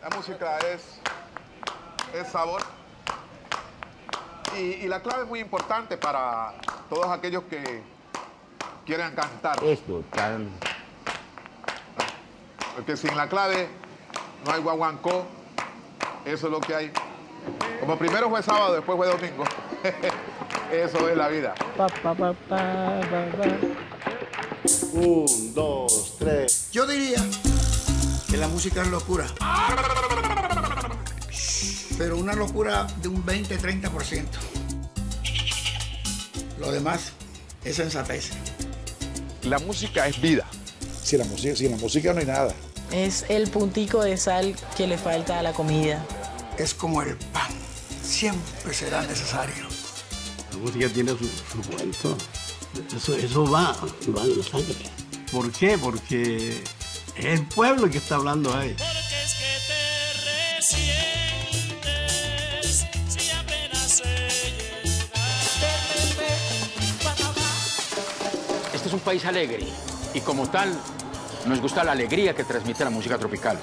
La música es sabor. Y la clave es muy importante para todos aquellos que quieran cantar. Es total. Porque sin la clave no hay guaguancó. Eso es lo que hay. Como primero fue sábado, después fue domingo. Eso es la vida. 1, 2, 3. Yo diría que la música es locura. Pero una locura de un 20-30%. Lo demás es sensatez. La música es vida. Sin la música no hay nada. Es el puntico de sal que le falta a la comida. Es como el pan. Siempre será necesario. La música tiene su cuento. Eso va en la sangre. ¿Por qué? Porque es el pueblo que está hablando ahí. Porque es que te resientes si apenas se llega. Este es un país alegre y como tal nos gusta la alegría que transmite la música tropical.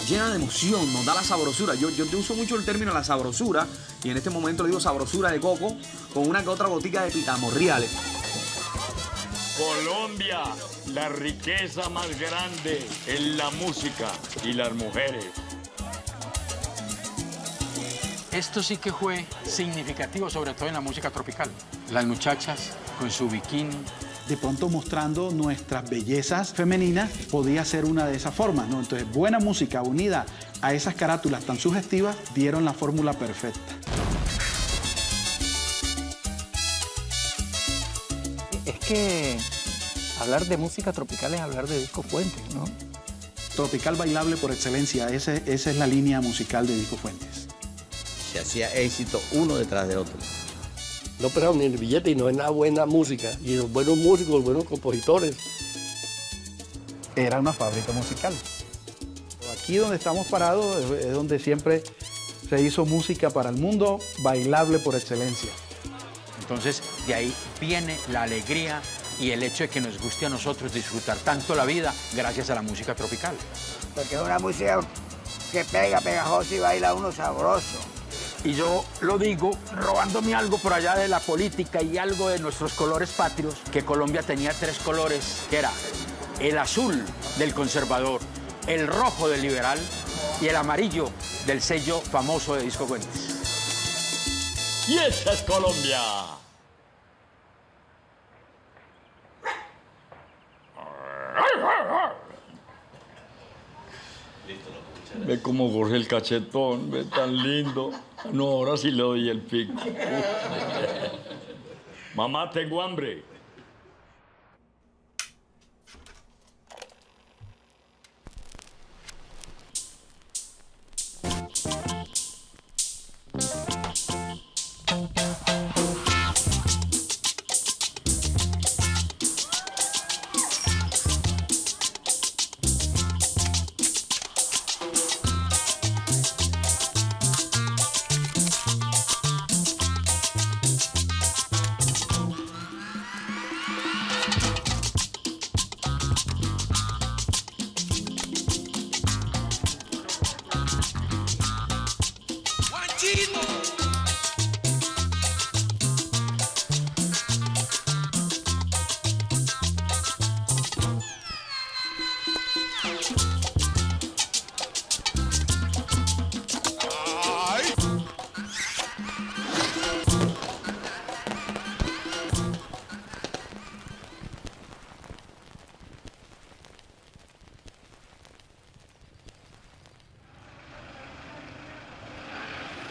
Llena de emoción, nos da la sabrosura. Yo te uso mucho el término la sabrosura y en este momento le digo sabrosura de coco con una que otra gotica de pitamorriales. Colombia, la riqueza más grande en la música y las mujeres. Esto sí que fue significativo, sobre todo en la música tropical. Las muchachas con su bikini. De pronto mostrando nuestras bellezas femeninas podía ser una de esas formas, ¿no? Entonces, buena música unida a esas carátulas tan sugestivas dieron la fórmula perfecta. Es que hablar de música tropical es hablar de Disco Fuentes, ¿no? Tropical bailable por excelencia, esa es la línea musical de Disco Fuentes. Se hacía éxito uno detrás de otro. No pegamos ni el billete y no es nada buena música. Y los buenos músicos, los buenos compositores. Era una fábrica musical. Aquí donde estamos parados es donde siempre se hizo música para el mundo, bailable por excelencia. Entonces, de ahí viene la alegría y el hecho de que nos guste a nosotros disfrutar tanto la vida gracias a la música tropical. Porque es una música que pega, pegajosa y baila uno sabroso. Y yo lo digo robándome algo por allá de la política y algo de nuestros colores patrios, que Colombia tenía 3 colores, que era el azul del conservador, el rojo del liberal y el amarillo del sello famoso de Disco Fuentes. Y esa es Colombia. Ve cómo corre el cachetón, ve tan lindo. No, ahora sí le doy el pico. Mamá, tengo hambre.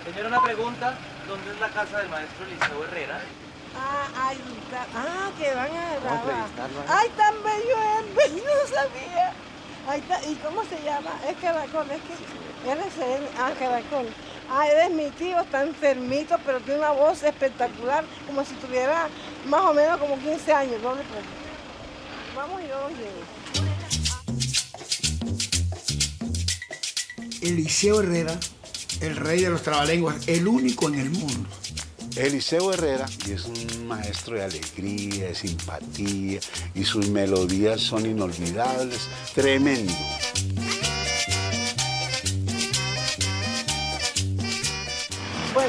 Señora, una pregunta. ¿Dónde es la casa del maestro Liceo Herrera? Que van a grabar. entrevistarlo, ¿eh? Ay, tan bello es, no sabía. ¿Y cómo se llama? Es Caracol, es que RCN, Caracol. Es mi tío, está enfermito, pero tiene una voz espectacular, como si tuviera más o menos como 15 años, doble premio. Vamos y yo los llevo. Eliseo Herrera, el rey de los trabalenguas, el único en el mundo. Eliseo Herrera y es un maestro de alegría, de simpatía y sus melodías son inolvidables, tremendo.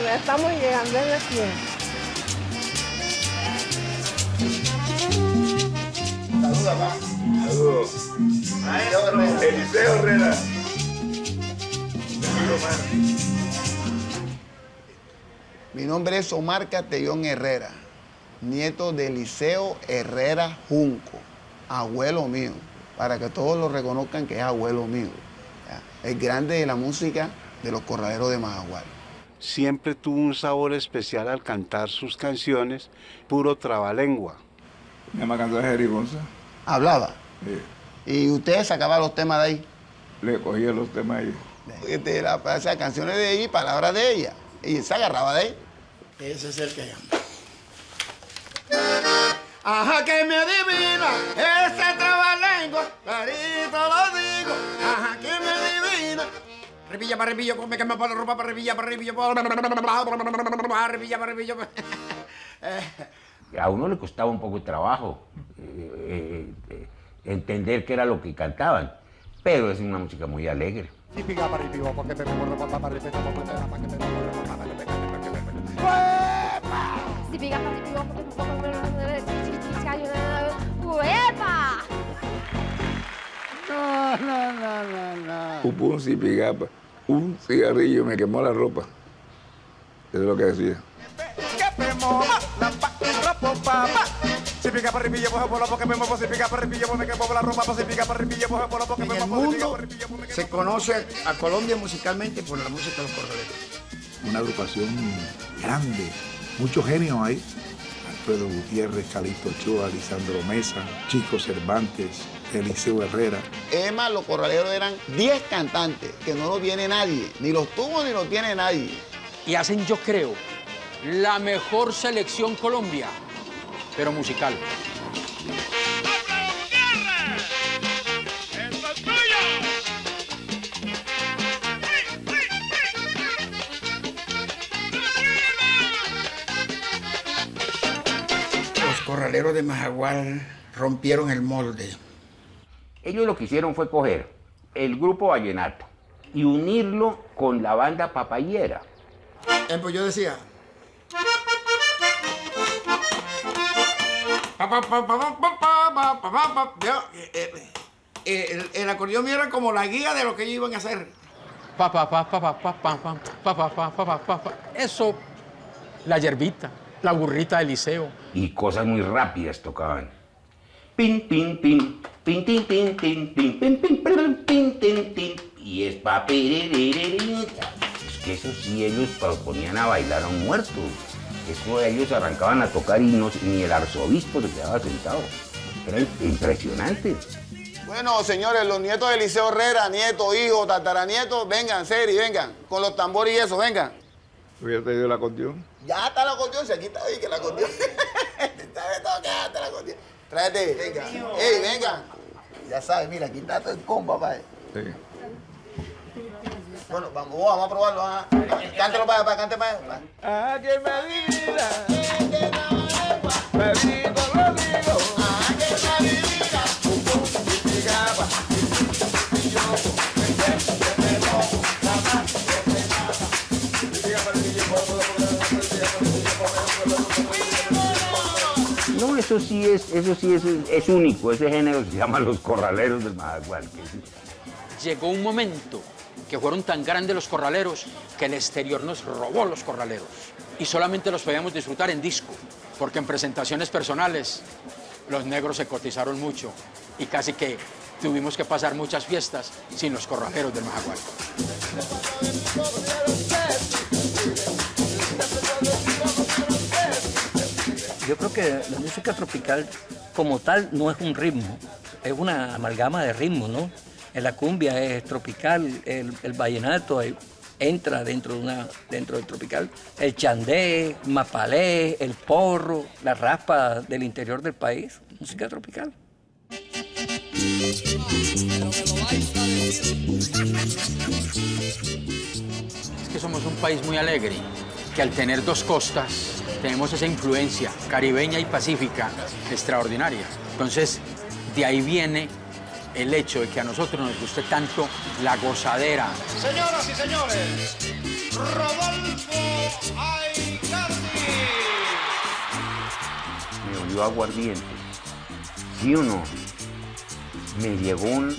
ya estamos llegando en el tiempo. Saluda, papá. Saludos. Eliseo Herrera. Mi nombre es Omar Castellón Herrera, nieto de Eliseo Herrera Junco, abuelo mío, para que todos lo reconozcan que es abuelo mío. ¿Ya? El grande de la música de los corraleros de Majagual. Siempre tuvo un sabor especial al cantar sus canciones, puro trabalengua. Mi mamá cantó de Jerigonza. ¿Hablaba? Sí. ¿Y usted sacaba los temas de ahí? Le cogía los temas ahí. Esas canciones de ella y palabras de ella. Y se agarraba de ahí. Ese es el que llama. Ajá, que me adivina ese trabalengua, clarito lo digo. Ajá, que me adivina. Repilla para repillo, come que me pone ropa para repilla, repilla. A uno le costaba un poco de trabajo entender qué era lo que cantaban, pero es una música muy alegre. No. Un cipigapa, un cigarrillo me quemó la ropa. Eso es lo que decía. En el mundo se conoce a Colombia musicalmente por la música de los corraleros. Una agrupación grande, muchos genios ahí. Alfredo Gutiérrez, Calixto Ochoa, Lisandro Mesa, Chico Cervantes, Eliseo Herrera. Emma, los corraleros eran 10 cantantes, que no lo tiene nadie. Ni los tuvo ni lo tiene nadie. Y hacen, yo creo, la mejor selección Colombia, pero musical. Los corraleros de Majagual rompieron el molde. Ellos lo que hicieron fue coger el grupo vallenato y unirlo con la banda papayera. Pues yo decía... El acordeón mío era como la guía de lo que ellos iban a hacer. Eso, la yerbita, la burrita de Eliseo. Y cosas muy rápidas tocaban. Pin, pin, pin, pin, tin, tin, tin, tin, pin, pin, pin, tin, tin, tin. Y es es que eso sí, ellos ponían a bailar a un muerto. Eso ellos arrancaban a tocar y ni el arzobispo se quedaba sentado. Era impresionante. Bueno, señores, los nietos de Eliseo Herrera, nietos, hijos, tataranietos, vengan, Seri, vengan, con los tambores y eso, vengan. ¿Hubiera traído el acordeón? Ya está el acordeón, si aquí está ahí, que el acordeón. ¿Sabes todo que está el acordeón? Tráete, venga. ¡Ey, venga! Ya sabes, mira, aquí está todo el combo, papá. Sí. Bueno, vamos a probarlo. ¿Ah? Cántalo para allá, cante para allá. Ah, que me adivina. Me digo, lo digo. Ah, que me adivina. No, eso sí es único. Ese género se llama los corraleros del Majagual. Llegó un momento que fueron tan grandes los corraleros que el exterior nos robó los corraleros. Y solamente los podíamos disfrutar en disco, porque en presentaciones personales los negros se cotizaron mucho y casi que tuvimos que pasar muchas fiestas sin los corraleros del Majagual. Yo creo que la música tropical como tal no es un ritmo, es una amalgama de ritmos, ¿no? La cumbia es tropical, el vallenato entra dentro del tropical, el chandé, mapalé, el porro, la raspa del interior del país, música tropical. Es que somos un país muy alegre, que al tener dos costas tenemos esa influencia caribeña y pacífica extraordinaria. Entonces, de ahí viene el hecho de que a nosotros nos guste tanto la gozadera. Señoras y señores, Rodolfo Aicardi. Me olió aguardiente. ¿Sí o no? Me llegó un...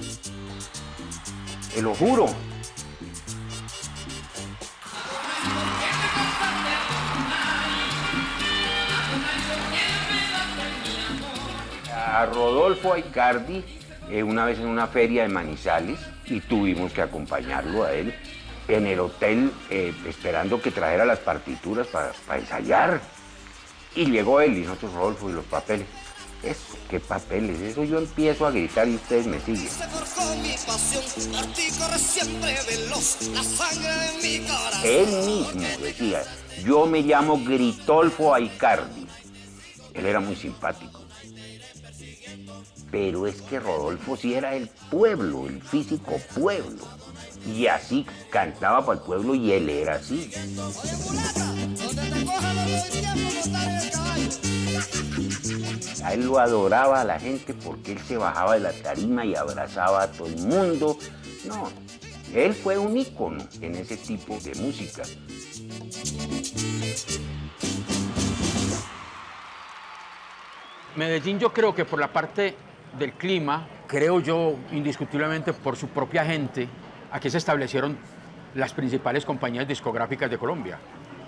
Te lo juro. A Rodolfo Aicardi, una vez en una feria de Manizales, y tuvimos que acompañarlo a él en el hotel, esperando que trajera las partituras para ensayar. Y llegó él y nosotros, Rodolfo, y los papeles. Eso, ¿qué papeles? Eso yo empiezo a gritar y ustedes me siguen. Él mismo decía, yo me llamo Gritolfo Aicardi. Él era muy simpático. Pero es que Rodolfo sí era el pueblo, el físico pueblo. Y así cantaba para el pueblo y él era así. A él lo adoraba a la gente porque él se bajaba de la tarima y abrazaba a todo el mundo. No, él fue un ícono en ese tipo de música. Medellín, yo creo que por la parte del clima, creo yo indiscutiblemente por su propia gente, aquí se establecieron las principales compañías discográficas de Colombia,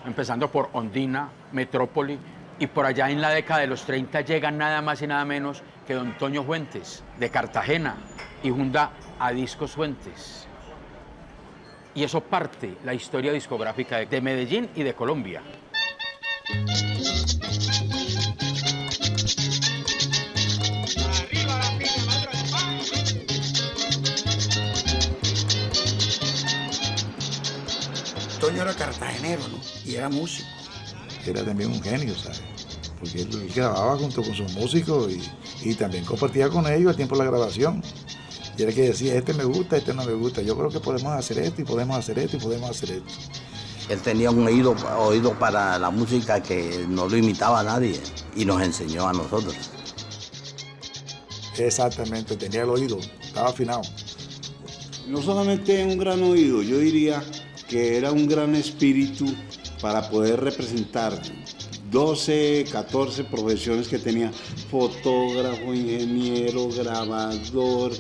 empezando por Ondina, Metrópoli, y por allá en la década de los 30 llegan nada más y nada menos que don Toño Fuentes, de Cartagena, y funda a Discos Fuentes. Y eso parte la historia discográfica de Medellín y de Colombia. Toño era cartagenero, ¿no? Y era músico. Era también un genio, ¿sabes? Porque él grababa junto con sus músicos y también compartía con ellos el tiempo de la grabación. Y era que decía, este me gusta, este no me gusta. Yo creo que podemos hacer esto y podemos hacer esto y podemos hacer esto. Él tenía un oído para la música que no lo imitaba a nadie y nos enseñó a nosotros. Exactamente, tenía el oído, estaba afinado. No solamente un gran oído, yo diría que era un gran espíritu para poder representar 12, 14 profesiones que tenía: fotógrafo, ingeniero, grabador,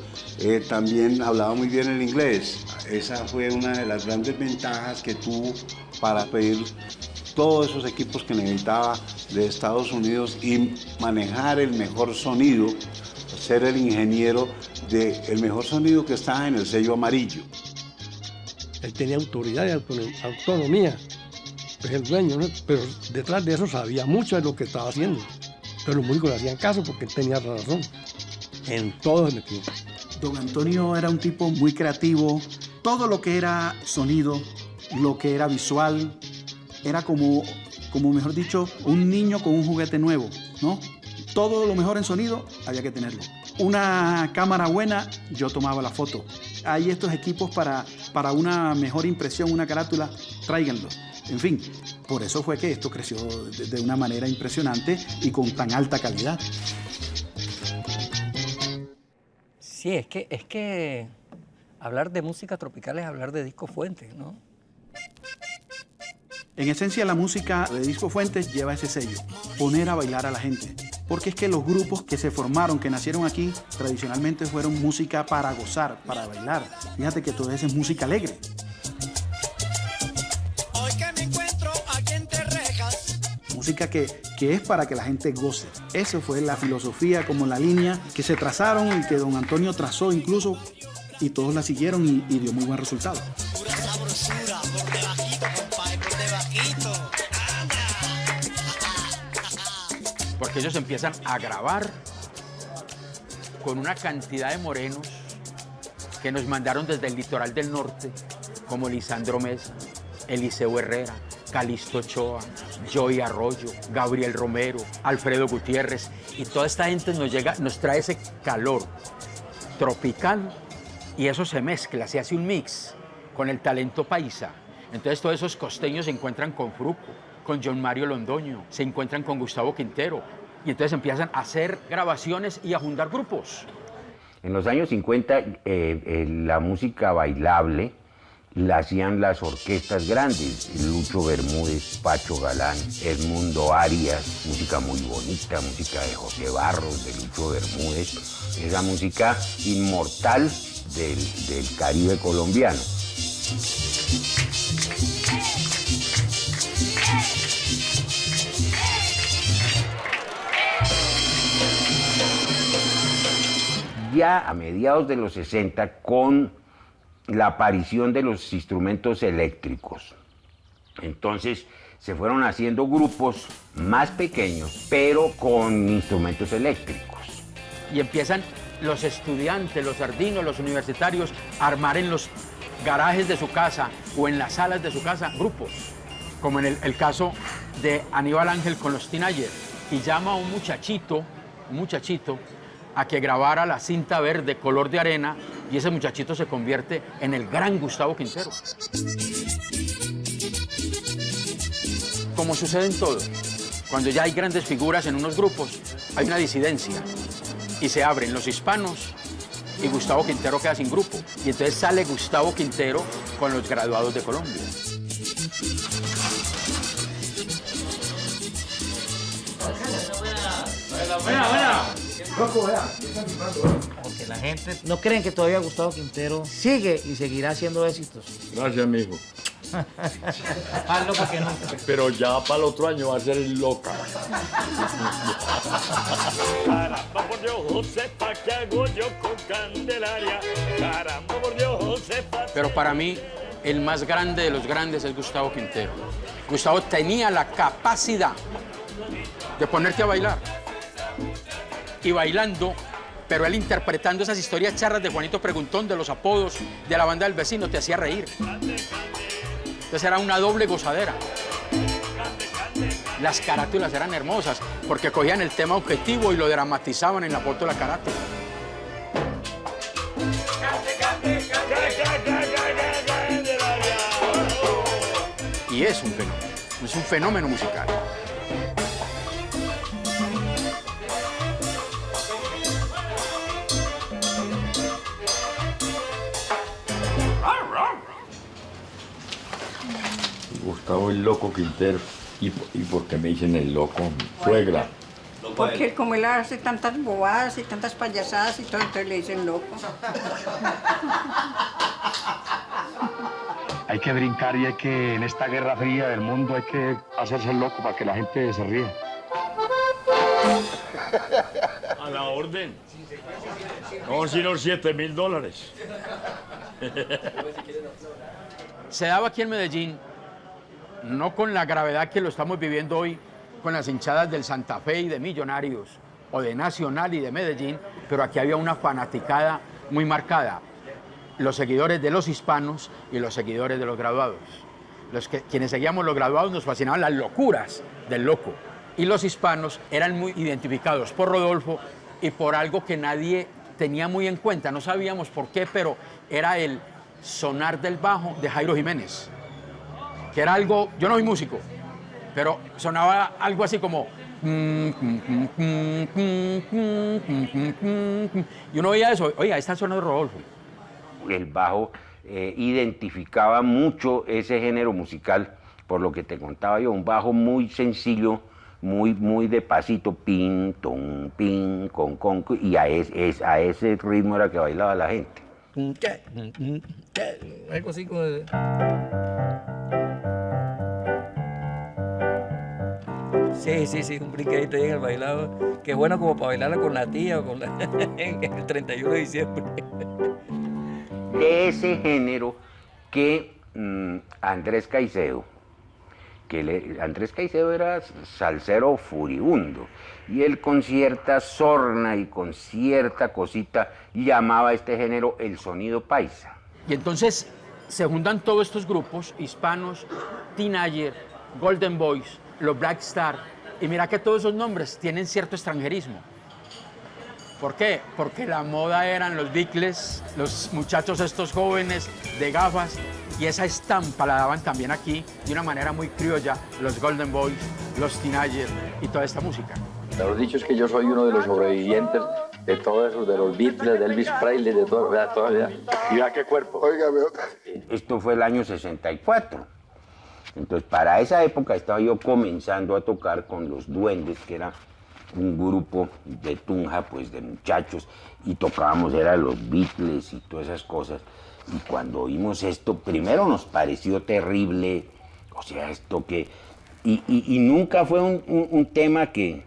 también hablaba muy bien el inglés. Esa fue una de las grandes ventajas que tuvo para pedir todos esos equipos que necesitaba de Estados Unidos y manejar el mejor sonido, ser el ingeniero del mejor sonido que estaba en el sello amarillo. Él tenía autoridad y autonomía, es el dueño, ¿no? Pero detrás de eso sabía mucho de lo que estaba haciendo. Pero los músicos le hacían caso porque él tenía razón. En todo el equipo. Don Antonio era un tipo muy creativo. Todo lo que era sonido, lo que era visual, era como mejor dicho, un niño con un juguete nuevo, ¿no? Todo lo mejor en sonido había que tenerlo. Una cámara buena, yo tomaba la foto. Hay estos equipos para una mejor impresión, una carátula, tráiganlo. En fin, por eso fue que esto creció de una manera impresionante y con tan alta calidad. Sí, es que hablar de música tropical es hablar de Discos Fuentes, ¿no? En esencia, la música de Discos Fuentes lleva ese sello, poner a bailar a la gente. Porque es que los grupos que se formaron, que nacieron aquí, tradicionalmente fueron música para gozar, para bailar. Fíjate que todo eso es música alegre. Hoy que me encuentro aquí entre rejas. Música que es para que la gente goce. Eso fue la filosofía, como la línea que se trazaron y que don Antonio trazó incluso, y todos la siguieron y dio muy buen resultado. Pura sabrosura, por debajito, compadre, por debajito. Porque ellos empiezan a grabar con una cantidad de morenos que nos mandaron desde el litoral del norte, como Lisandro Mesa, Eliseo Herrera, Calixto Ochoa, Joey Arroyo, Gabriel Romero, Alfredo Gutiérrez, y toda esta gente nos trae ese calor tropical y eso se mezcla, se hace un mix con el talento paisa. Entonces todos esos costeños se encuentran con Fruco, con John Mario Londoño, se encuentran con Gustavo Quintero y entonces empiezan a hacer grabaciones y a juntar grupos. En los años 50 la música bailable la hacían las orquestas grandes, Lucho Bermúdez, Pacho Galán, Edmundo Arias, música muy bonita, música de José Barros, de Lucho Bermúdez, esa música inmortal del Caribe colombiano. Ya a mediados de los 60, con la aparición de los instrumentos eléctricos, entonces se fueron haciendo grupos más pequeños, pero con instrumentos eléctricos. Y empiezan los estudiantes, los sardinos, los universitarios a armar en los garajes de su casa o en las salas de su casa grupos, como en el caso de Aníbal Ángel con los Teenagers, y llama a un muchachito, a que grabara la cinta verde color de arena, y ese muchachito se convierte en el gran Gustavo Quintero. Como sucede en todo, cuando ya hay grandes figuras en unos grupos, hay una disidencia, y se abren los hispanos, y Gustavo Quintero queda sin grupo, y entonces sale Gustavo Quintero con los graduados de Colombia. Buena. Porque la gente no creen que todavía Gustavo Quintero sigue y seguirá haciendo éxitos. Gracias, mijo. Hazlo porque no. Pero ya para el otro año va a ser el loca. Caramba, por Dios, Josefa, ¿qué hago yo con Candelaria? Caramba, por Dios, Josefa. Pero para mí, el más grande de los grandes es Gustavo Quintero. Gustavo tenía la capacidad de ponerte a bailar. Y bailando, pero él interpretando esas historias charras de Juanito Preguntón, de los apodos, de la banda del vecino, te hacía reír. Entonces era una doble gozadera. Las carátulas eran hermosas, porque cogían el tema objetivo y lo dramatizaban en la foto de la carátula. Y es un fenómeno musical. Gustavo el Loco Quintero. ¿Y por qué me dicen el loco? Suegra. Porque como él hace tantas bobadas y tantas payasadas y todo, entonces le dicen loco. Hay que brincar y hay que, en esta guerra fría del mundo, hay que hacerse el loco para que la gente se ría. A la orden. No, sino $7.000. Se daba aquí en Medellín, no con la gravedad que lo estamos viviendo hoy, con las hinchadas del Santa Fe y de Millonarios, o de Nacional y de Medellín, pero aquí había una fanaticada muy marcada. Los seguidores de los hispanos y los seguidores de los graduados. Quienes seguíamos los graduados nos fascinaban las locuras del loco. Y los hispanos eran muy identificados por Rodolfo y por algo que nadie tenía muy en cuenta. No sabíamos por qué, pero era el sonar del bajo de Jairo Jiménez. Que era algo, yo no soy músico, pero sonaba algo así como... Y uno veía eso, oiga, está sonando Rodolfo. El bajo identificaba mucho ese género musical, por lo que te contaba yo, un bajo muy sencillo, muy de pasito, pin, ton, pin, con, y a ese ritmo era que bailaba la gente. Algo así como... Sí, un brinquedito ahí en el bailado, que es bueno como para bailarla con la tía o con en el 31 de diciembre. De ese género que Andrés Caicedo, Andrés Caicedo era salsero furibundo, y él con cierta sorna y con cierta cosita llamaba a este género el sonido paisa. Y entonces se juntan todos estos grupos, hispanos, Teenager, Golden Boys, los Black Star, y mira que todos esos nombres tienen cierto extranjerismo. ¿Por qué? Porque la moda eran los Beatles, los muchachos estos jóvenes de gafas, y esa estampa la daban también aquí de una manera muy criolla, los Golden Boys, los Teenagers y toda esta música. Lo dicho es que yo soy uno de los sobrevivientes de todo eso, de los Beatles, de Elvis Presley, de todo, vea, todavía. Y vea qué cuerpo. Óigame. Esto fue el año 64. Entonces, para esa época estaba yo comenzando a tocar con Los Duendes, que era un grupo de Tunja, pues de muchachos, y tocábamos, era los Beatles y todas esas cosas. Y cuando oímos esto, primero nos pareció terrible, o sea, esto que... Y nunca fue un tema que...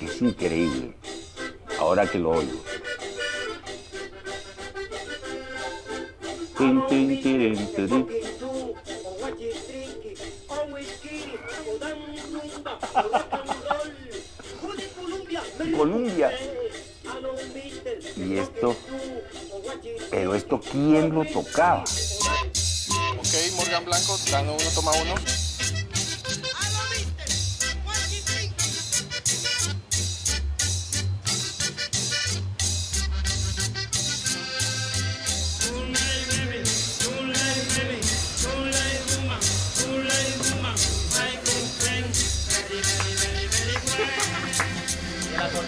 Es increíble, ahora que lo oigo. Colombia. Y esto, pero esto, ¿quién lo tocaba? Ok, Morgan Blanco, dando uno, toma uno.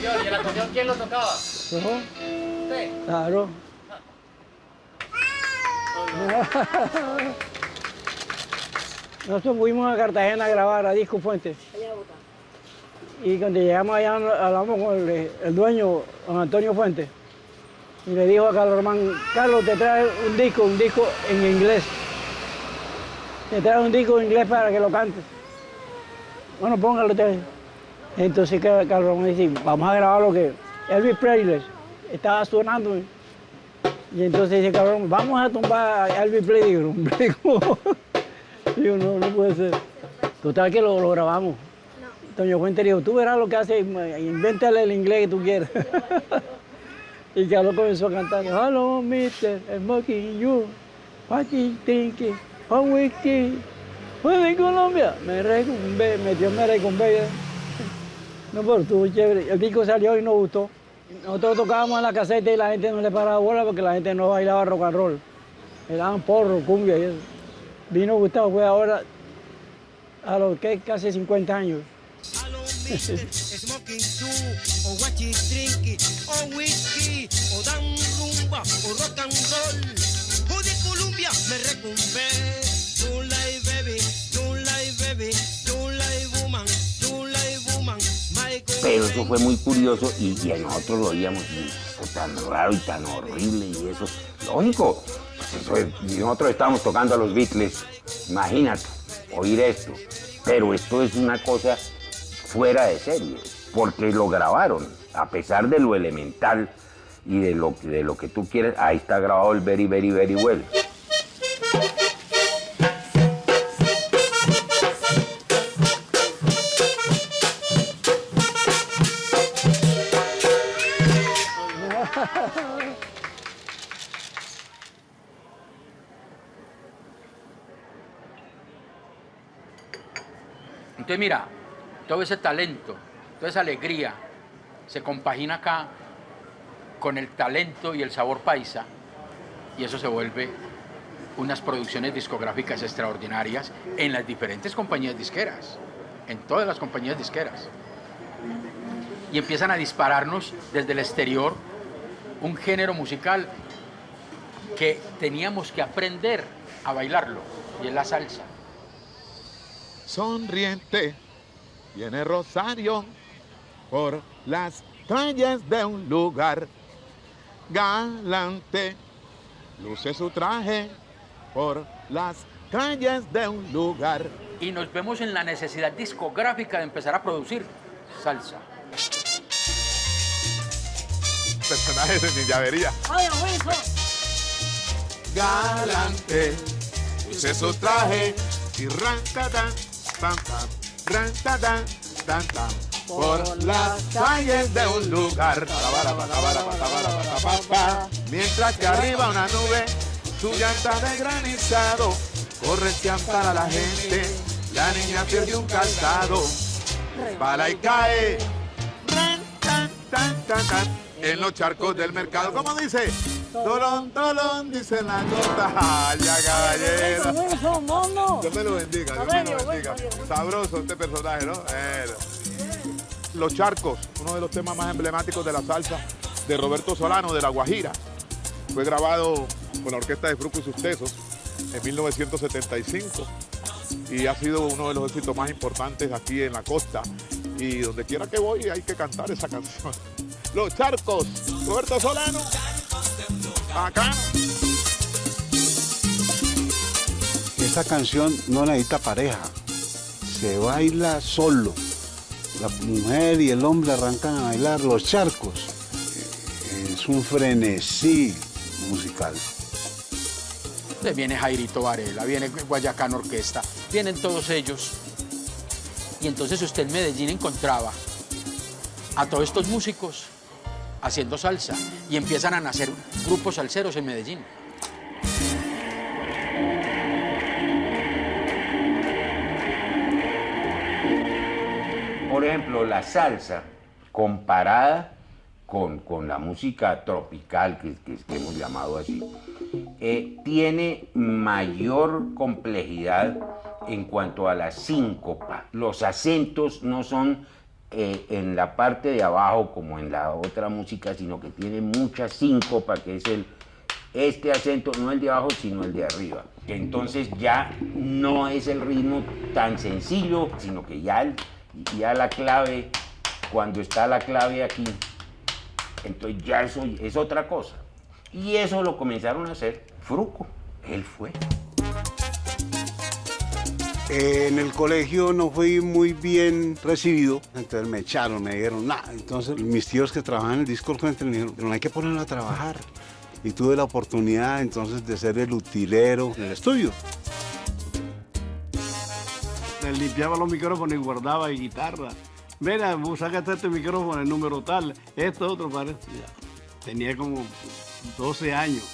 ¿Y el acordeón quién lo tocaba? ¿Yo? ¿Usted? Claro. Nosotros fuimos a Cartagena a grabar a Disco Fuentes. Y cuando llegamos allá hablamos con el dueño, don Antonio Fuentes. Y le dijo a Carlos Román, Carlos, te trae un disco en inglés. Te trae un disco en inglés para que lo cantes. Bueno, póngalo usted. Entonces Carlos Román dice, vamos a grabar lo que Elvis Presley estaba sonando. Y entonces dice Carlos Román, vamos a tumbar a Elvis Presley. Digo, no puede ser. Total que lo grabamos. Antonio Fuentes dijo, tú verás lo que hace, invéntale el inglés que tú quieras. Y Carlos comenzó a cantar, hello, Mr. Smoking You, what you thinking, on whiskey. Pues en Colombia, me recumbé, metió me recumbé. No, pero estuvo chévere. El disco salió y nos gustó. Nosotros tocábamos en la caseta y la gente no le paraba bola porque la gente no bailaba rock and roll. Le daban porro, cumbia y eso. Vino Gustavo, fue ahora a los que casi 50 años. Smoking too, o what you drinking, o whisky, o dan rumba, o rock and roll. O de Colombia me recumbé. Don't lie, baby, don't lie, baby, don't lie, woman, don't lie, woman. Pero eso fue muy curioso y nosotros lo oíamos y fue tan raro y tan horrible y eso. Lógico, pues eso es, nosotros estábamos tocando a los Beatles, imagínate, oír esto. Pero esto es una cosa fuera de serie, porque lo grabaron, a pesar de lo elemental y de lo que tú quieres, ahí está grabado el Very, Very, Very Well. Entonces mira, todo ese talento, toda esa alegría se compagina acá con el talento y el sabor paisa y eso se vuelve unas producciones discográficas extraordinarias en las diferentes compañías disqueras, en todas las compañías disqueras. Y empiezan a dispararnos desde el exterior un género musical que teníamos que aprender a bailarlo y es la salsa. Sonriente viene Rosario por las calles de un lugar galante, luce su traje por las calles de un lugar. Y nos vemos en la necesidad discográfica de empezar a producir salsa. Personajes de mi llavería. Galante, luce su traje y rantatán, tan tan, rantatán, tan tan, por las calles de un lugar. Mientras que arriba una nube, su llanta de granizado, corre para la gente, la niña pierde un calzado, para y cae, ran, tan, tan, tan, tan, en los charcos del mercado. ¿Cómo dice? Tolón, tolón, dice la nota. ¡Ay, ya, caballero! Eso, mono. Dios me lo bendiga, Dios me lo bendiga. Sabroso este personaje, ¿no? Los Charcos, uno de los temas más emblemáticos de la salsa de Roberto Solano, de La Guajira. Fue grabado con la orquesta de Fruco y sus Tesos en 1975 y ha sido uno de los éxitos más importantes aquí en la costa. Y donde quiera que voy hay que cantar esa canción. Los Charcos, Roberto Solano. Bacano. Esta canción no necesita pareja, se baila solo. La mujer y el hombre arrancan a bailar Los Charcos. Es un frenesí musical. Viene Jairito Varela, viene Guayacán Orquesta, vienen todos ellos. Y entonces usted en Medellín encontraba a todos estos músicos haciendo salsa y empiezan a nacer grupos salseros en Medellín. Por ejemplo, la salsa, comparada con la música tropical, que hemos llamado así, tiene mayor complejidad en cuanto a la síncopa. Los acentos no son en la parte de abajo como en la otra música, sino que tiene mucha síncopa, que es este acento, no el de abajo, sino el de arriba. Entonces ya no es el ritmo tan sencillo, sino que ya la clave, cuando está la clave aquí, entonces ya eso es otra cosa. Y eso lo comenzaron a hacer Fruco, él fue. En el colegio no fui muy bien recibido, entonces me echaron, me dijeron nada. Entonces mis tíos que trabajan en el disco me dijeron, pero no hay que ponerlo a trabajar. Y tuve la oportunidad entonces de ser el utilero en el estudio. Le limpiaba los micrófonos y guardaba guitarra. Mira, sácate este micrófono, el número tal, esto otro parece. Tenía como 12 años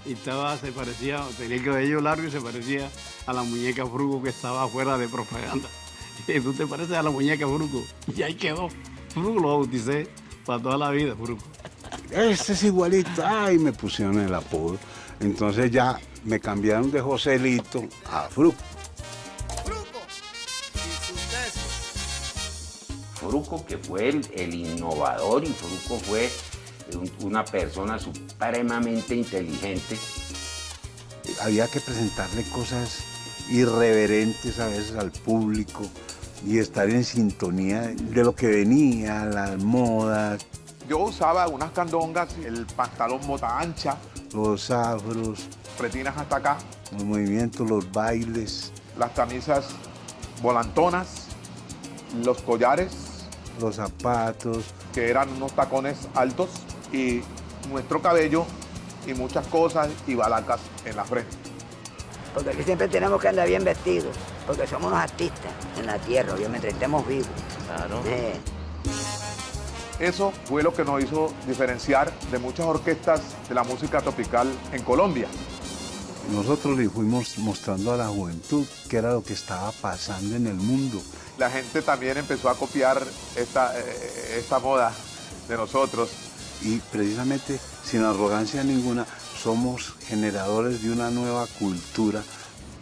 y tenía el cabello largo y se parecía a la muñeca Fruco que estaba afuera de propaganda. Y tú te pareces a la muñeca Fruco. Y ahí quedó. Fruco lo bauticé para toda la vida, Fruco. Este es igualito. Ay, me pusieron el apodo. Entonces ya me cambiaron de Joselito a Fruco. Fruco, que fue el innovador, y Fruco fue una persona supremamente inteligente. Había que presentarle cosas irreverentes a veces al público y estar en sintonía de lo que venía, las modas. Yo usaba unas candongas, el pantalón bota ancha, los afros, pretinas hasta acá, los movimientos, los bailes, las camisas volantonas, los collares, los zapatos, que eran unos tacones altos, y nuestro cabello y muchas cosas y balacas en la frente. Porque aquí siempre tenemos que andar bien vestidos, porque somos unos artistas en la tierra, obviamente, estemos vivos. Claro. Eso fue lo que nos hizo diferenciar de muchas orquestas de la música tropical en Colombia. Nosotros le fuimos mostrando a la juventud qué era lo que estaba pasando en el mundo. La gente también empezó a copiar esta moda de nosotros. Y precisamente, sin arrogancia ninguna, somos generadores de una nueva cultura.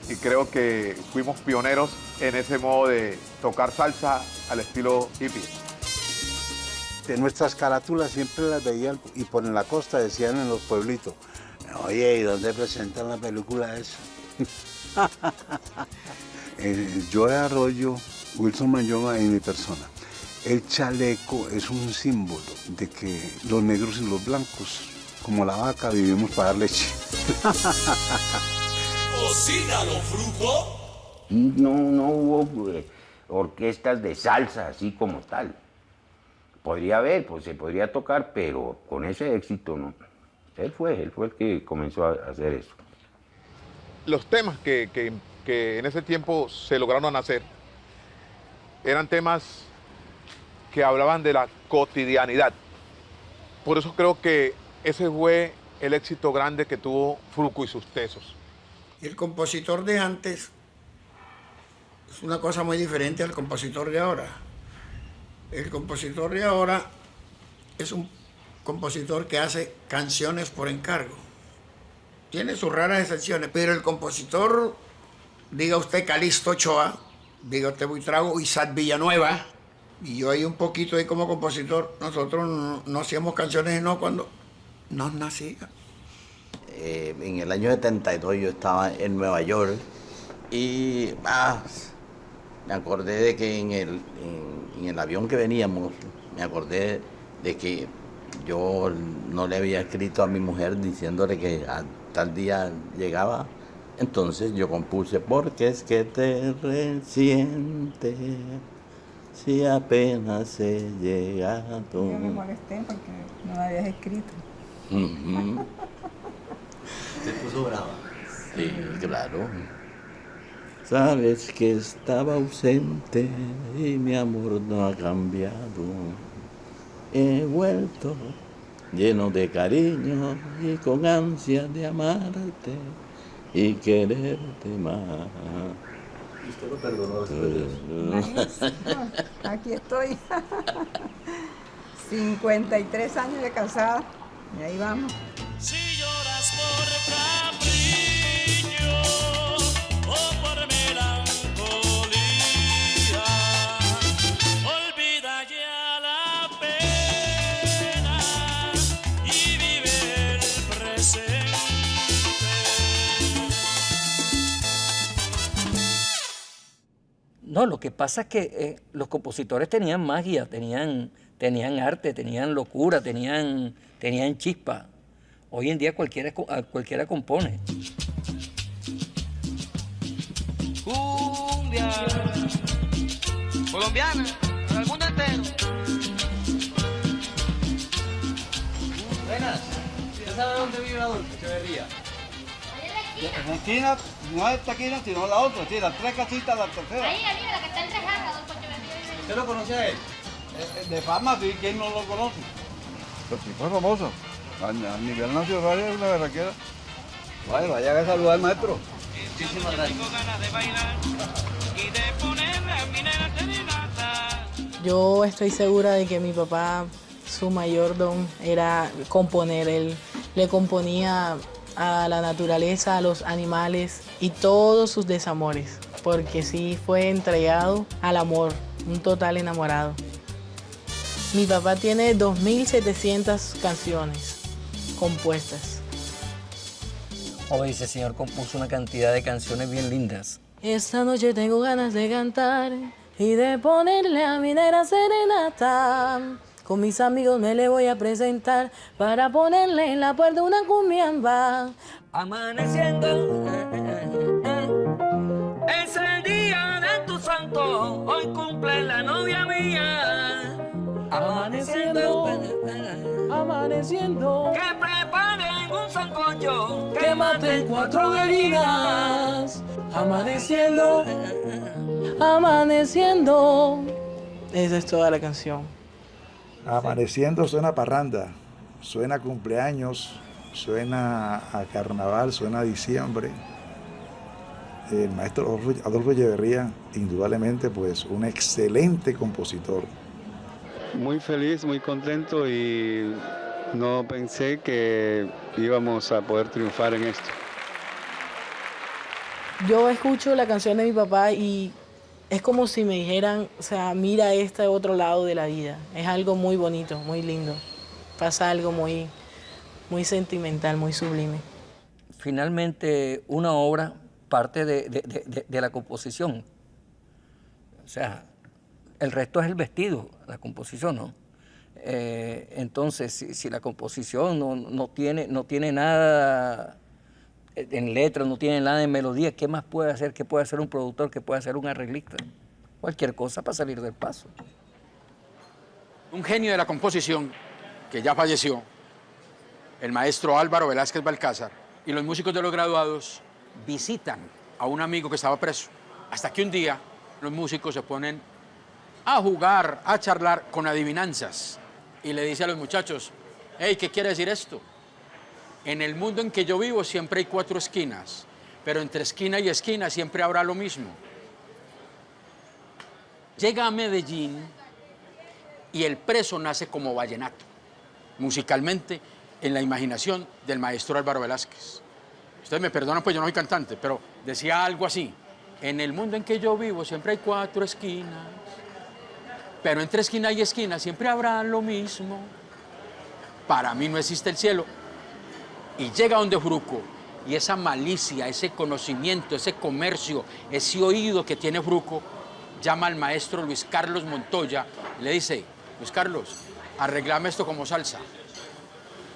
Y creo que fuimos pioneros en ese modo de tocar salsa al estilo hippie. De nuestras carátulas siempre las veían, y por en la costa decían en los pueblitos, oye, ¿y dónde presentan la película esa? Joe Arroyo, Wilson Mayoma y mi persona. El chaleco es un símbolo de que los negros y los blancos, como la vaca, vivimos para dar leche. ¡Cocínalo, Fruco! No hubo orquestas de salsa así como tal. Podría haber, pues se podría tocar, pero con ese éxito no. Él fue el que comenzó a hacer eso. Los temas que en ese tiempo se lograron hacer eran temas que hablaban de la cotidianidad. Por eso creo que ese fue el éxito grande que tuvo Fruco y sus Tesos. El compositor de antes es una cosa muy diferente al compositor de ahora. El compositor de ahora es un compositor que hace canciones por encargo. Tiene sus raras excepciones, pero el compositor, diga usted Calixto Ochoa, diga usted Buitrago, Isaac Villanueva, y yo ahí un poquito ahí como compositor, nosotros no hacíamos canciones no cuando nos nacía. En el año 72 yo estaba en Nueva York y me acordé de que en el avión que veníamos, me acordé de que yo no le había escrito a mi mujer diciéndole que a tal día llegaba. Entonces yo compuse porque es que te resiente si apenas he llegado. Yo me molesté porque no la habías escrito. ¿Se puso brava? Sí, claro. Sabes que estaba ausente y mi amor no ha cambiado. He vuelto lleno de cariño y con ansia de amarte y quererte más. ¿Y usted lo perdonó después de eso? Aquí estoy. 53 años de casada y ahí vamos. Si lloras por capricho o por melancolía, olvida ya la pena y vive el presente. No, lo que pasa es que los compositores tenían magia, tenían arte, tenían locura, tenían chispa. Hoy en día cualquiera compone. Cumbia colombiana para el mundo entero. Buenas. ¿Usted sabe dónde vive Adolfo Echeverría? En la esquina, no esta esquina, sino la otra, sí, las tres casitas, la tercera. Ahí, la que está entre jarras, Adolfo Echeverría. ¿Usted lo conoce a él? De fama, sí, ¿quién no lo conoce? El tipo es famoso. A nivel nacional es una berraquera. Vaya a saludar al maestro. Muchísimas gracias. Yo estoy segura de que mi papá, su mayor don era componer. Él le componía a la naturaleza, a los animales y todos sus desamores, porque sí fue entregado al amor, un total enamorado. Mi papá tiene 2.700 canciones compuestas. Hoy ese señor compuso una cantidad de canciones bien lindas. Esta noche tengo ganas de cantar y de ponerle a mi nena serenata. Con mis amigos me le voy a presentar para ponerle en la puerta una cumbiamba. Amaneciendo, es el día de tu santo, hoy cumple la novia mía. Amaneciendo, amaneciendo, que preparen un sancocho, que maten 4 gallinas. Amaneciendo, amaneciendo. Esa es toda la canción. Amaneciendo suena a parranda, suena a cumpleaños, suena a carnaval, suena a diciembre. El maestro Adolfo Echeverría, indudablemente, pues un excelente compositor. Muy feliz, muy contento y no pensé que íbamos a poder triunfar en esto. Yo escucho la canción de mi papá y es como si me dijeran, o sea, mira este otro lado de la vida. Es algo muy bonito, muy lindo. Pasa algo muy, muy sentimental, muy sublime. Finalmente, una obra parte de la composición. O sea, el resto es el vestido, la composición, ¿no? Entonces, si la composición no tiene nada en letras, no tiene nada en melodía, ¿qué más puede hacer? ¿Qué puede hacer un productor? ¿Qué puede hacer un arreglista? Cualquier cosa para salir del paso. Un genio de la composición, que ya falleció, el maestro Álvaro Velázquez Balcázar, y los músicos de los graduados visitan a un amigo que estaba preso. Hasta que un día los músicos se ponen a jugar, a charlar con adivinanzas. Y le dice a los muchachos, hey, ¿qué quiere decir esto? En el mundo en que yo vivo siempre hay 4 esquinas, pero entre esquina y esquina siempre habrá lo mismo. Llega a Medellín y el preso nace como vallenato. musicalmente en la imaginación del maestro Álvaro Velázquez. Ustedes me perdonan, pues yo no soy cantante, pero decía algo así: en el mundo en que yo vivo siempre hay 4 esquinas, pero entre esquina y esquina siempre habrá lo mismo. Para mí no existe el cielo. Y llega donde Fruco, y esa malicia, ese conocimiento, ese comercio, ese oído que tiene Fruco, llama al maestro Luis Carlos Montoya y le dice: Luis Carlos, arreglame esto como salsa.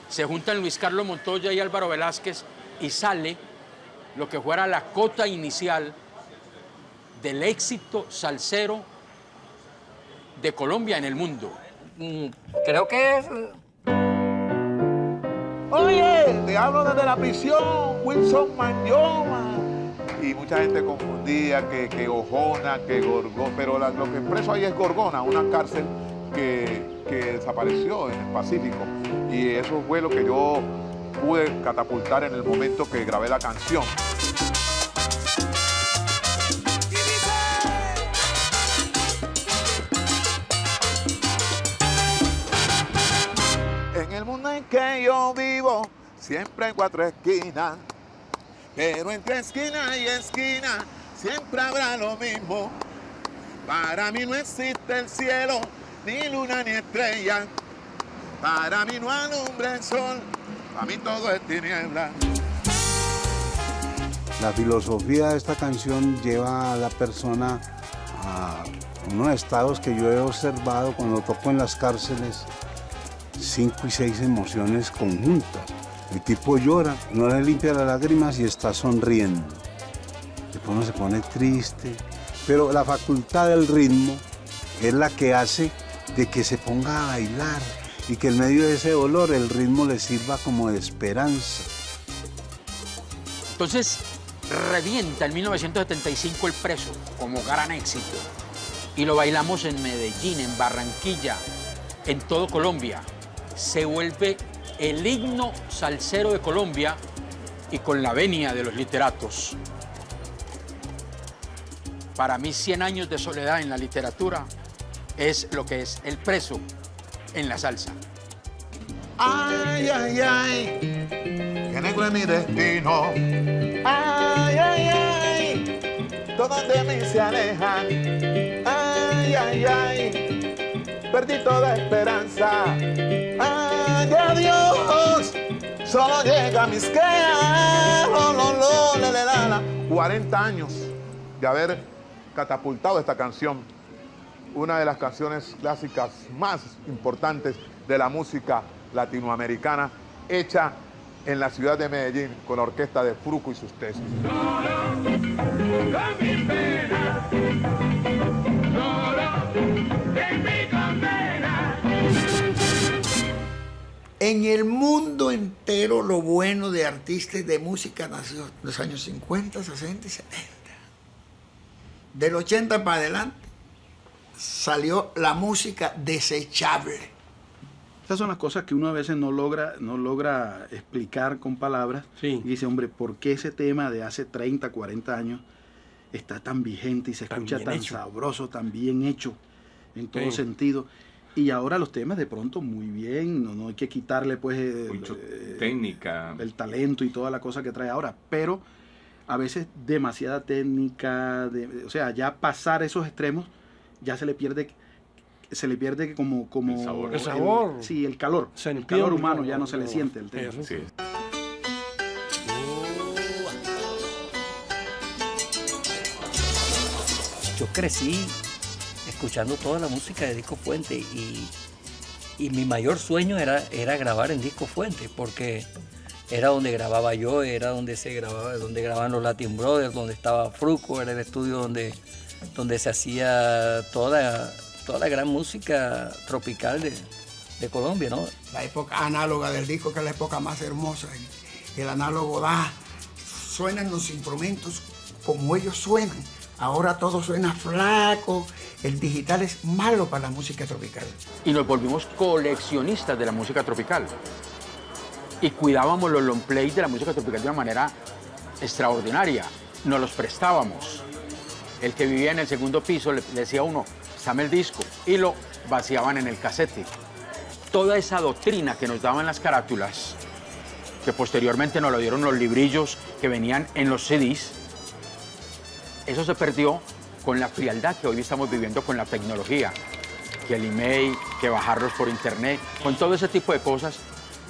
Se juntan Luis Carlos Montoya y Álvaro Velázquez y sale lo que fuera la cota inicial del éxito salsero de Colombia en el mundo. Creo que es... Oye, te hablo desde la prisión, Wilson Manyoma. Y mucha gente confundía que Ojona, que Gorgona, pero lo que expreso ahí es Gorgona, una cárcel que desapareció en el Pacífico. Y eso fue lo que yo pude catapultar en el momento que grabé la canción. En el mundo en que yo vivo, siempre hay 4 esquinas, pero entre esquina y esquina siempre habrá lo mismo. Para mí no existe el cielo, ni luna ni estrella. Para mí no alumbra el sol, para mí todo es tiniebla. La filosofía de esta canción lleva a la persona a unos estados que yo he observado cuando toco en las cárceles, 5 y 6 emociones conjuntas. El tipo llora, no le limpia las lágrimas y está sonriendo. Después uno se pone triste, pero la facultad del ritmo es la que hace de que se ponga a bailar y que en medio de ese dolor el ritmo le sirva como de esperanza. Entonces revienta en 1975 El Preso como gran éxito y lo bailamos en Medellín, en Barranquilla, en todo Colombia. Se vuelve el himno salsero de Colombia y con la venia de los literatos. Para mí 100 años de soledad en la literatura es lo que es El Preso en la salsa. Ay, ay, ay, que negro es mi destino. Ay, ay, ay, todos de mí se alejan. Ay, ay, ay, perdí toda esperanza. Ay, adiós, solo llega mis quejas. 40 años de haber catapultado esta canción, una de las canciones clásicas más importantes de la música latinoamericana, hecha en la ciudad de Medellín con la orquesta de Fruco y sus tesis. En el mundo entero lo bueno de artistas de música nació en los años 50, 60 y 70. Del 80 para adelante salió la música desechable. Esas son las cosas que uno a veces no logra explicar con palabras. Sí. Y dice, hombre, ¿por qué ese tema de hace 30, 40 años está tan vigente y se escucha tan sabroso, tan bien hecho en todo sentido? Y ahora los temas de pronto muy bien, no hay que quitarle pues técnica, el talento y toda la cosa que trae ahora, pero a veces demasiada técnica, o sea, ya pasar esos extremos ya se le pierde como el sabor. Sí, el calor. El calor humano ya no se le siente el tema. Sí. Yo crecí escuchando toda la música de Disco Fuente y mi mayor sueño era grabar en Disco Fuente, porque era donde grababa yo, era donde donde grababan los Latin Brothers, donde estaba Fruco, era el estudio donde se hacía toda la gran música tropical de Colombia, ¿no? La época análoga del disco, que es la época más hermosa. El análogo suenan los instrumentos como ellos suenan. Ahora todo suena flaco. El digital es malo para la música tropical. Y nos volvimos coleccionistas de la música tropical. Y cuidábamos los long play de la música tropical de una manera extraordinaria. Nos los prestábamos. El que vivía en el segundo piso le decía a uno, dame el disco, y lo vaciaban en el casete. toda esa doctrina que nos daban las carátulas, que posteriormente nos lo dieron los librillos que venían en los CDs, eso se perdió con la frialdad que hoy estamos viviendo con la tecnología, que el email, que bajarlos por internet, con todo ese tipo de cosas.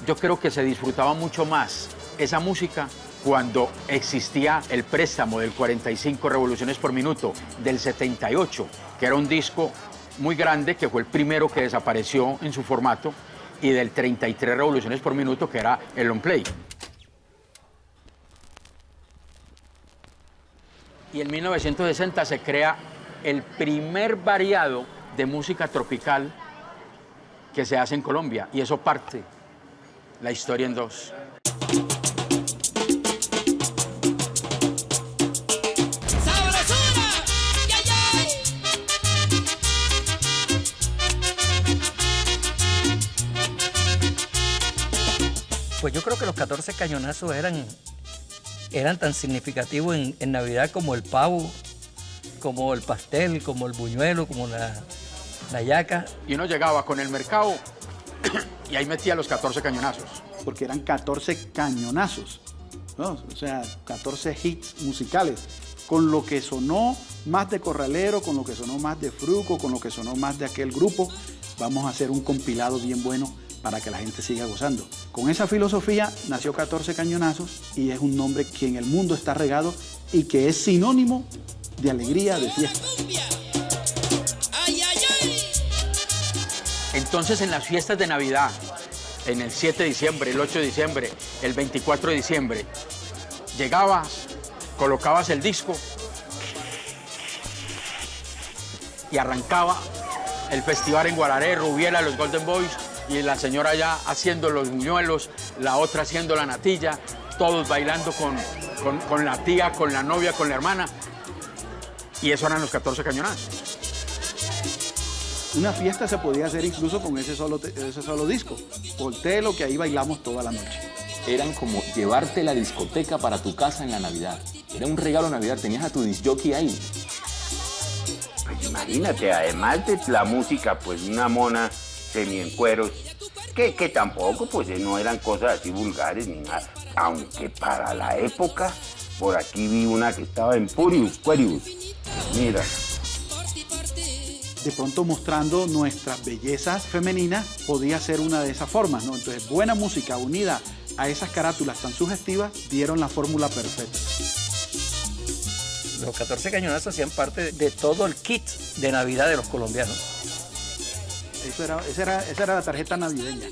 Yo creo que se disfrutaba mucho más esa música cuando existía el préstamo del 45 revoluciones por minuto, del 78, que era un disco muy grande, que fue el primero que desapareció en su formato, y del 33 revoluciones por minuto, que era el long play. Y en 1960 se crea el primer variado de música tropical que se hace en Colombia, y eso parte la historia en dos. Pues yo creo que los 14 cañonazos eran tan significativos en Navidad como el pavo, como el pastel, como el buñuelo, como la yaca. Y uno llegaba con el mercado y ahí metía los 14 cañonazos. Porque eran 14 cañonazos, ¿no? O sea, 14 hits musicales, con lo que sonó más de Corralero, con lo que sonó más de Fruco, con lo que sonó más de aquel grupo. Vamos a hacer un compilado bien bueno para que la gente siga gozando. Con esa filosofía nació 14 Cañonazos y es un nombre que en el mundo está regado y que es sinónimo de alegría, de fiesta. Entonces, en las fiestas de Navidad, en el 7 de diciembre, el 8 de diciembre, el 24 de diciembre, llegabas, colocabas el disco y arrancaba el festival en Guararé, Rubiela, los Golden Boys, y la señora ya haciendo los buñuelos, la otra haciendo la natilla, todos bailando con la tía, con la novia, con la hermana. Y eso eran los 14 cañonazos. Una fiesta se podía hacer incluso con ese solo disco. Voltelo, que ahí bailamos toda la noche. Eran como llevarte la discoteca para tu casa en la Navidad. Era un regalo de Navidad, tenías a tu disc jockey ahí. Pues imagínate, además de la música, pues una mona semi-en-cueros, que tampoco, pues no eran cosas así vulgares ni nada. Aunque para la época, por aquí vi una que estaba en Purius. Mira. De pronto mostrando nuestras bellezas femeninas, podía ser una de esas formas, ¿no? Entonces, buena música unida a esas carátulas tan sugestivas dieron la fórmula perfecta. Los 14 cañonazos hacían parte de todo el kit de Navidad de los colombianos. Esa era la tarjeta navideña.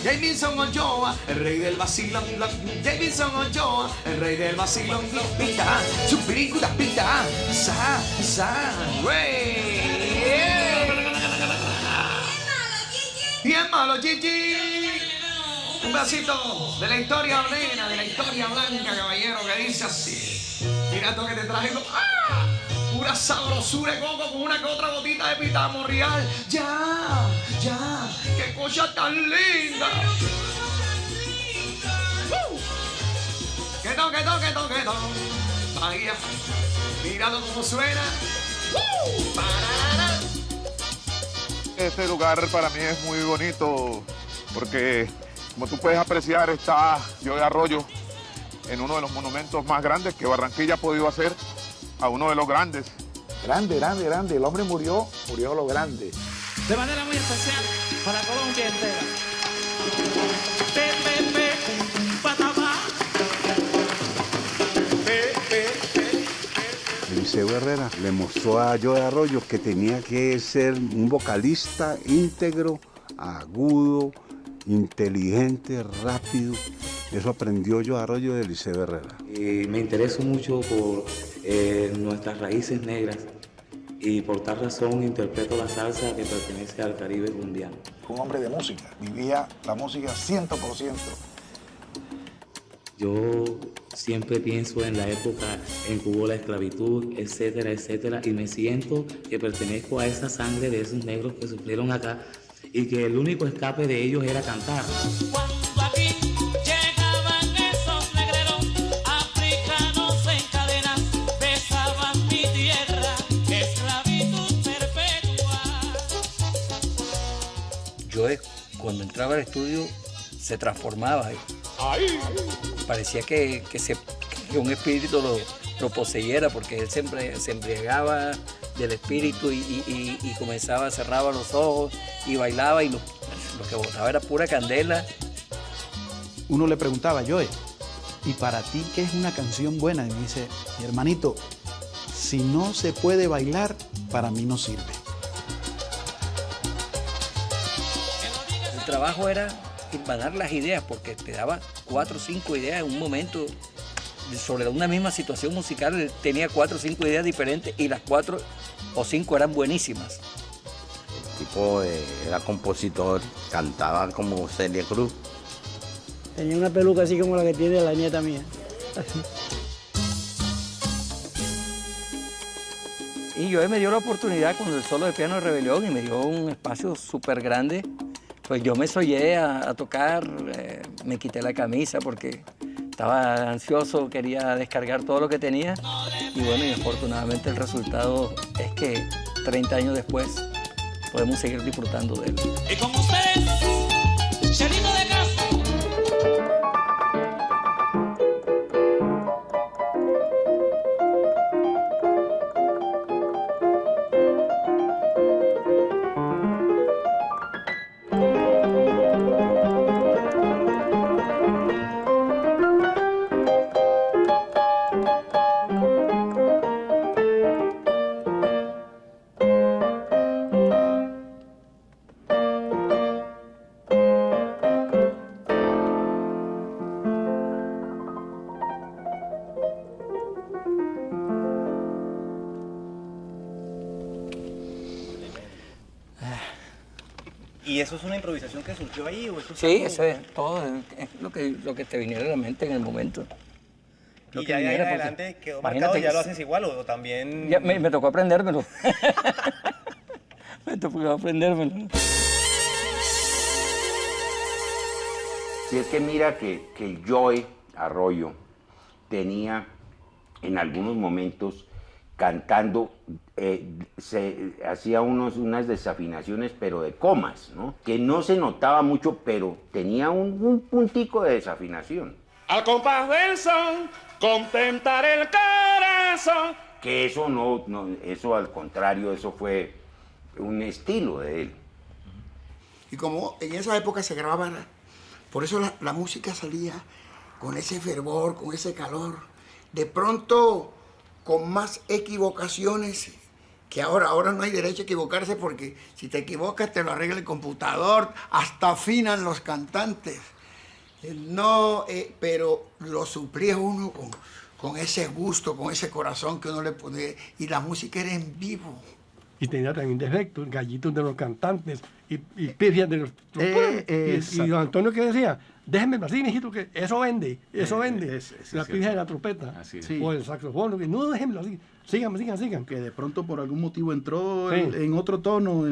Jameson Ochoa, el rey del vacilón. Jameson Ochoa, el rey del vacilón. Pita, su película pita, bien malo, Gigi. Un vasito de la historia plena, de la historia blanca, caballero, que dice así. Mira esto que te traje. ¡Ah! Pura sabrosura de coco con una que otra gotita de pitamo real. Ya, qué cosa tan linda. Que toque. María, míralo cómo suena. Este lugar para mí es muy bonito porque, como tú puedes apreciar, está Joe Arroyo en uno de los monumentos más grandes que Barranquilla ha podido hacer a uno de los grandes. Grande. El hombre murió lo grande. De manera muy especial para Colombia entera. Eliseo Herrera le mostró a Joe Arroyo que tenía que ser un vocalista íntegro, agudo, inteligente, rápido. Eso aprendió Joe Arroyo de Eliseo Herrera. Me intereso mucho por nuestras raíces negras y por tal razón interpreto la salsa que pertenece al Caribe colombiano. Un hombre de música, vivía la música 100%. Yo siempre pienso en la época en que hubo la esclavitud, etcétera, etcétera, y me siento que pertenezco a esa sangre de esos negros que sufrieron acá y que el único escape de ellos era cantar. Cuando aquí llegaban esos negreros africanos en cadenas, yo cuando entraba al estudio se transformaba. Parecía que un espíritu lo poseyera, porque él siempre se embriagaba del espíritu y comenzaba, cerraba los ojos y bailaba, y lo que botaba era pura candela. Uno le preguntaba, Joe, ¿y para ti qué es una canción buena? Y me dice, mi hermanito, si no se puede bailar, para mí no sirve. El trabajo era hilvanar las ideas, porque te daba 4 o 5 ideas en un momento sobre una misma situación musical. Él tenía 4 o 5 ideas diferentes y las 4 o 5 eran buenísimas. El tipo era compositor, cantaba como Celia Cruz. Tenía una peluca así como la que tiene la nieta mía. Y Joe me dio la oportunidad con el solo de piano de Rebelión y me dio un espacio súper grande. Pues yo me soñé a tocar, me quité la camisa porque estaba ansioso, quería descargar todo lo que tenía. Y bueno, y afortunadamente el resultado es que 30 años después podemos seguir disfrutando de él. Y con ustedes, Chelito de Castro. ¿Y eso es una improvisación que surgió ahí? ¿O eso Sí, eso es todo, es lo que te viniera a la mente en el momento. Y ya de ahí en adelante quedó marcado, ¿ya lo haces igual o también...? Ya me tocó aprendérmelo. Me tocó aprendérmelo. Si es que mira que el Joe Arroyo tenía en algunos momentos cantando, se hacía unas desafinaciones, pero de comas, ¿no? Que no se notaba mucho, pero tenía un puntico de desafinación. Al compás del son, contentar el corazón. Que eso no, eso al contrario, eso fue un estilo de él. Y como en esa época se grababa, por eso la música salía con ese fervor, con ese calor. De pronto, con más equivocaciones que ahora. Ahora no hay derecho a equivocarse porque si te equivocas te lo arregla el computador, hasta afinan los cantantes. No, pero lo suplía uno con ese gusto, con ese corazón que uno le ponía. Y la música era en vivo. Y tenía también defectos, gallitos de los cantantes y pifias de los trompetas. Y don Antonio, ¿qué decía? Déjenme así, mijito, que eso vende, la pifia de la trompeta o el saxofón, que no, déjenmelo así, sigan. Que de pronto por algún motivo entró en otro tono,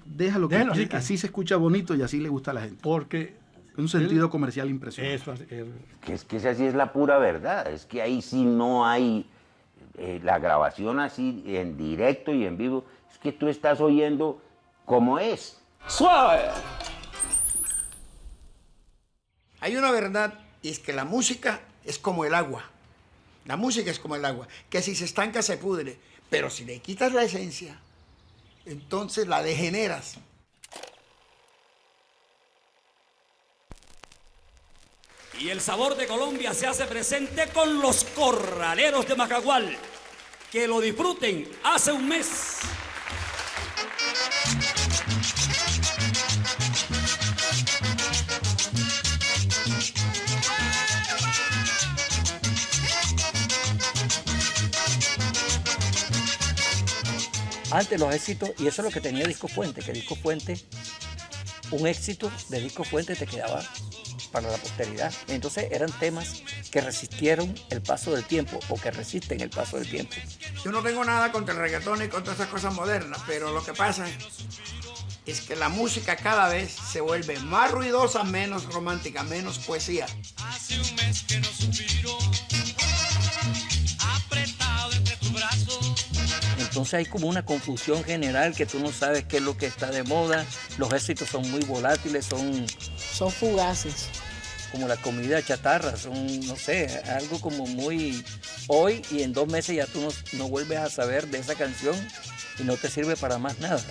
déjalo que así se escucha bonito y así le gusta a la gente. Porque un sentido comercial impresionante. Eso, Que esa sí es la pura verdad, es que ahí sí no hay la grabación así en directo y en vivo, es que tú estás oyendo como es. ¡Suave! Hay una verdad, y es que la música es como el agua. La música es como el agua, que si se estanca se pudre, pero si le quitas la esencia, entonces la degeneras. Y el sabor de Colombia se hace presente con los corraleros de Macagual. Que lo disfruten hace un mes. Antes los éxitos, y eso es lo que tenía Disco Fuente, que Disco Fuente, un éxito de Disco Fuente te quedaba para la posteridad. Entonces eran temas que resistieron el paso del tiempo o que resisten el paso del tiempo. Yo no tengo nada contra el reggaetón y contra esas cosas modernas, pero lo que pasa es que la música cada vez se vuelve más ruidosa, menos romántica, menos poesía. Hace un mes que no suspiro, apretado entre tus brazos. Entonces hay como una confusión general que tú no sabes qué es lo que está de moda. Los éxitos son muy volátiles, son fugaces. Como la comida chatarra, son, no sé, algo como muy hoy y en 2 meses ya tú no vuelves a saber de esa canción y no te sirve para más nada.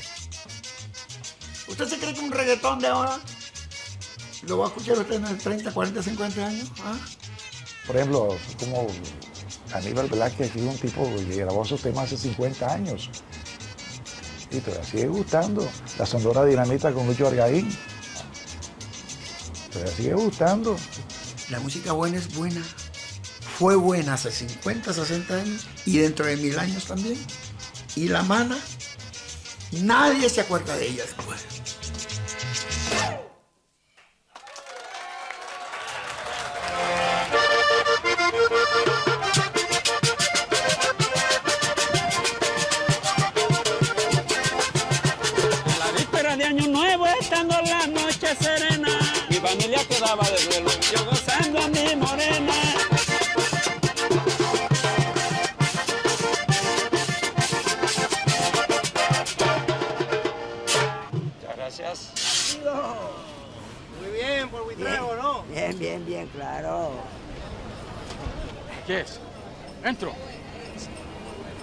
¿Usted se cree que un reggaetón de ahora lo va a escuchar usted en 30, 40, 50 años? ¿Ah? Por ejemplo, como Aníbal Velázquez, que es un tipo que grabó esos temas hace 50 años. Y todavía sigue gustando. La Sonora Dinamita con Lucho Argaín. Todavía sigue gustando. La música buena es buena. Fue buena hace 50, 60 años y dentro de 1000 años también. Y la mana, nadie se acuerda de ella después. La víspera de Año Nuevo, estando la noche serena, mi familia quedaba de duelo, yo gozando a mi morena. Muchas gracias. Muy bien, por Buitrago, ¿no? Bien, claro. ¿Qué es? Entro.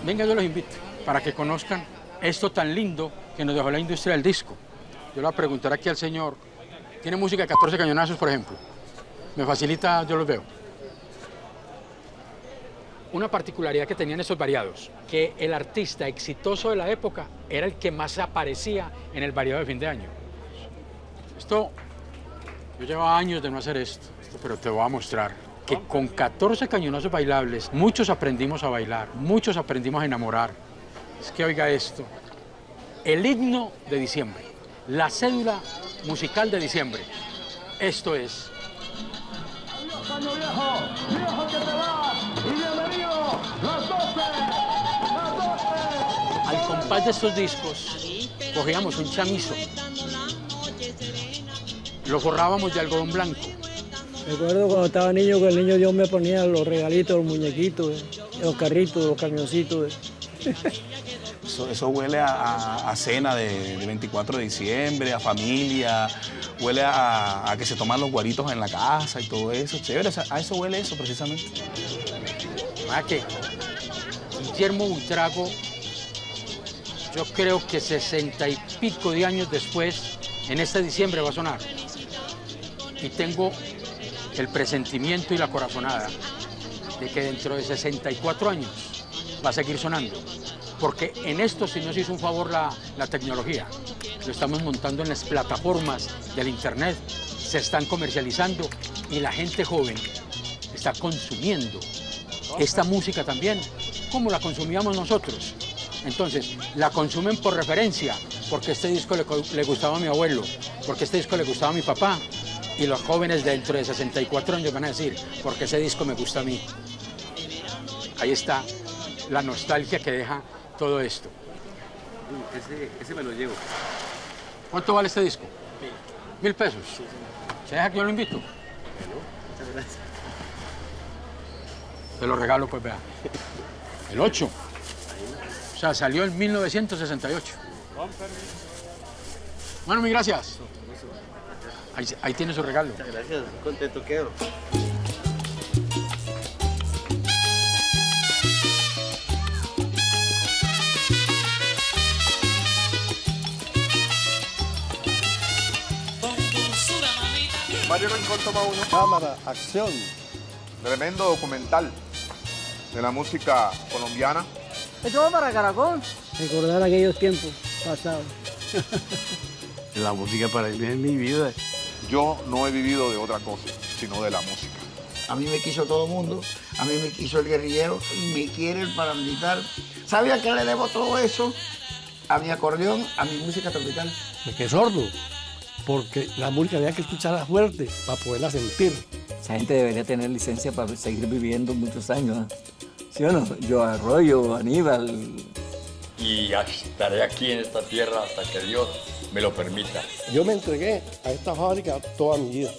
Venga, yo los invito para que conozcan esto tan lindo que nos dejó la industria del disco. Yo le voy a preguntar aquí al señor. ¿Tiene música de 14 cañonazos, por ejemplo? Me facilita, yo los veo. Una particularidad que tenían estos variados, que el artista exitoso de la época era el que más aparecía en el variado de fin de año. Esto, yo llevaba años de no hacer esto, pero te voy a mostrar que con 14 cañonazos bailables, muchos aprendimos a bailar, muchos aprendimos a enamorar. Es que oiga esto, el himno de diciembre, la cédula musical de diciembre, esto es. Año viejo, viejo que te va, y bienvenido, las 12. Al compás de estos discos, cogíamos un chamizo, lo forrábamos de algodón blanco. Recuerdo cuando estaba niño que el niño Dios me ponía los regalitos, los muñequitos, los carritos, los camioncitos. Eso huele a cena de 24 de diciembre, a familia, huele a que se toman los guaritos en la casa y todo eso. Chévere, a eso huele eso precisamente. ¿A qué? Guillermo Buitrago, yo creo que 60 y pico de años después, en este diciembre va a sonar. Y tengo el presentimiento y la corazonada de que dentro de 64 años va a seguir sonando. Porque en esto sí nos hizo un favor la tecnología. Lo estamos montando en las plataformas del internet, se están comercializando y la gente joven está consumiendo esta música también, como la consumíamos nosotros. Entonces, la consumen por referencia, porque este disco le gustaba a mi abuelo, porque este disco le gustaba a mi papá, y los jóvenes dentro de 64 años van a decir, porque ese disco me gusta a mí. Ahí está la nostalgia que deja todo esto. Ese me lo llevo. ¿Cuánto vale este disco? 1000 pesos. ¿Se deja que yo lo invito? Muchas gracias. Te lo regalo, pues vea. El 8. O sea, salió en 1968. Bueno, mi gracias. Ahí tiene su regalo. Muchas gracias. Contento quedo. Mario Rincón toma uno. Cámara, acción. Tremendo documental de la música colombiana. ¿Esto va para Caracol? Recordar aquellos tiempos pasados. La música para mí es mi vida. Yo no he vivido de otra cosa, sino de la música. A mí me quiso todo el mundo, a mí me quiso el guerrillero, me quiere el paramilitar. ¿Sabe a qué le debo todo eso? A mi acordeón, a mi música tropical. Me quedé sordo, porque la música había que escucharla fuerte para poderla sentir. Esa gente debería tener licencia para seguir viviendo muchos años, ¿eh? ¿Sí o no? Yo Arroyo, Aníbal. Y estaré aquí en esta tierra hasta que Dios me lo permita. Yo me entregué a esta fábrica toda mi vida.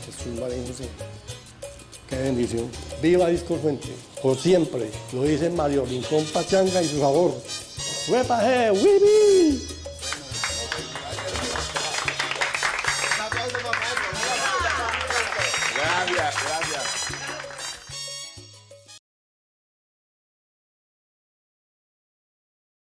Jesús María José. Qué bendición. Viva Disco Fuente, por siempre. Lo dice Mario Rincón Pachanga y su sabor. ¡Huepa, ¡Wibi!